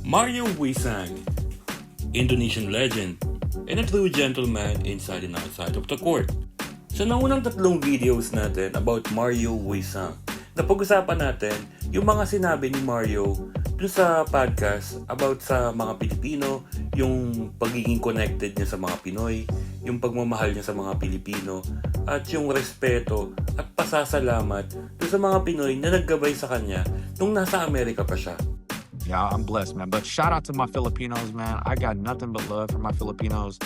Mario Wisang, Indonesian legend, and a true gentleman inside and outside of the court. Sa naunang tatlong videos natin about Mario Wisang, napag-usapan natin yung mga sinabi ni Mario dun sa podcast about sa mga Pilipino, yung pagiging connected niya sa mga Pinoy, yung pagmamahal niya sa mga Pilipino, at yung respeto at pasasalamat dun sa mga Pinoy na naggabay sa kanya nung nasa Amerika pa siya. Yeah, I'm blessed, man. But shout out to my Filipinos, man. I got nothing but love for my Filipinos.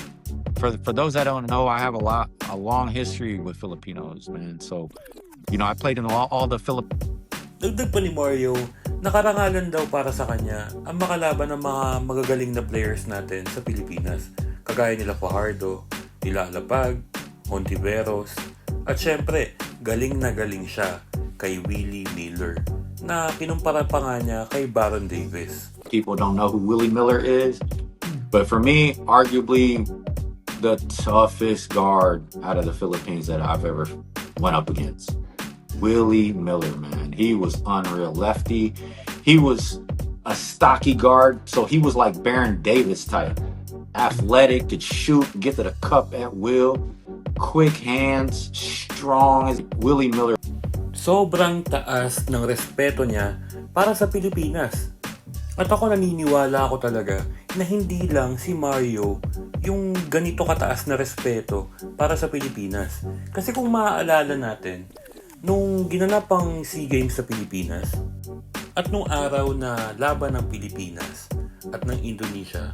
For those that don't know, I have a long history with Filipinos, man. So, I played in all the Dagdag pa ni Mario, nakarangalan daw para sa kanya ang makalaban ng mga magagaling na players natin sa Pilipinas. Kagaya nila Fajardo, nila Alapag, Hontiveros, at syempre, galing na galing siya kay Willie Miller, na kinumpara pa nga niya kay Baron Davis. People don't know who Willie Miller is, but for me, arguably the toughest guard out of the Philippines that I've ever went up against. Willie Miller, man. He was unreal. Lefty. He was a stocky guard, so he was like Baron Davis type. Athletic, could shoot, get to the cup at will, quick hands, strong as Willie Miller. Sobrang taas ng respeto niya para sa Pilipinas. At ako naniniwala ako talaga na hindi lang si Mario yung ganito kataas na respeto para sa Pilipinas. Kasi kung maaalala natin, nung ginanap ang SEA Games sa Pilipinas at nung araw na laban ng Pilipinas at ng Indonesia,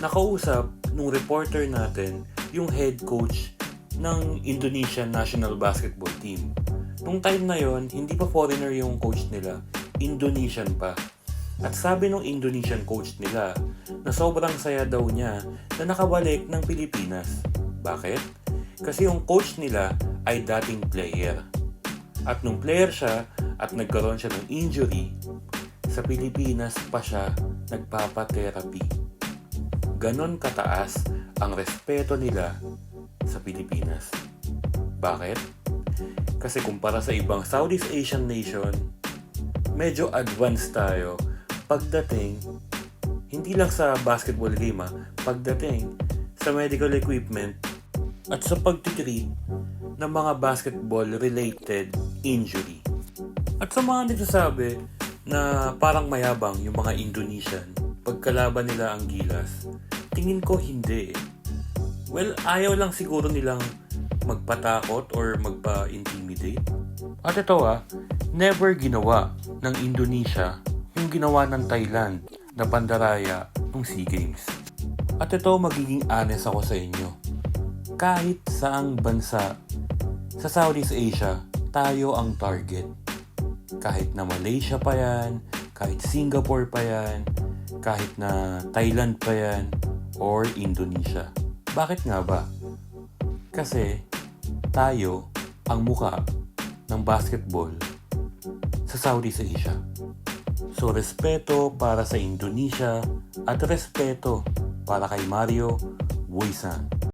nakausap nung reporter natin yung head coach ng Indonesian National Basketball Team. Nung time na yon, hindi pa foreigner yung coach nila, Indonesian pa. At sabi nung Indonesian coach nila na sobrang saya daw niya na nakabalik ng Pilipinas. Bakit? Kasi yung coach nila ay dating player. At nung player siya at nagkaroon siya ng injury, sa Pilipinas pa siya nagpapa-therapy. Ganon kataas ang respeto nila sa Pilipinas. Bakit? Kasi kumpara sa ibang Southeast Asian nation, medyo advanced tayo pagdating, hindi lang sa basketball game, pagdating sa medical equipment at sa pagtitreat ng mga basketball-related injury. At sa mga nagsasabi na parang mayabang yung mga Indonesian pagkalaban nila ang Gilas, tingin ko hindi. Well, ayaw lang siguro nilang magpatakot or magpa-intimidate. At ito never ginawa ng Indonesia yung ginawa ng Thailand na pandaraya ng SEA Games. At ito, magiging honest ako sa inyo. Kahit saang bansa sa Southeast Asia, tayo ang target. Kahit na Malaysia pa yan, kahit Singapore pa yan, kahit na Thailand pa yan, or Indonesia. Bakit nga ba? Kasi tayo ang muka ng basketball sa Southeast Asia. So, respeto para sa Indonesia at respeto para kay Mario Wisang.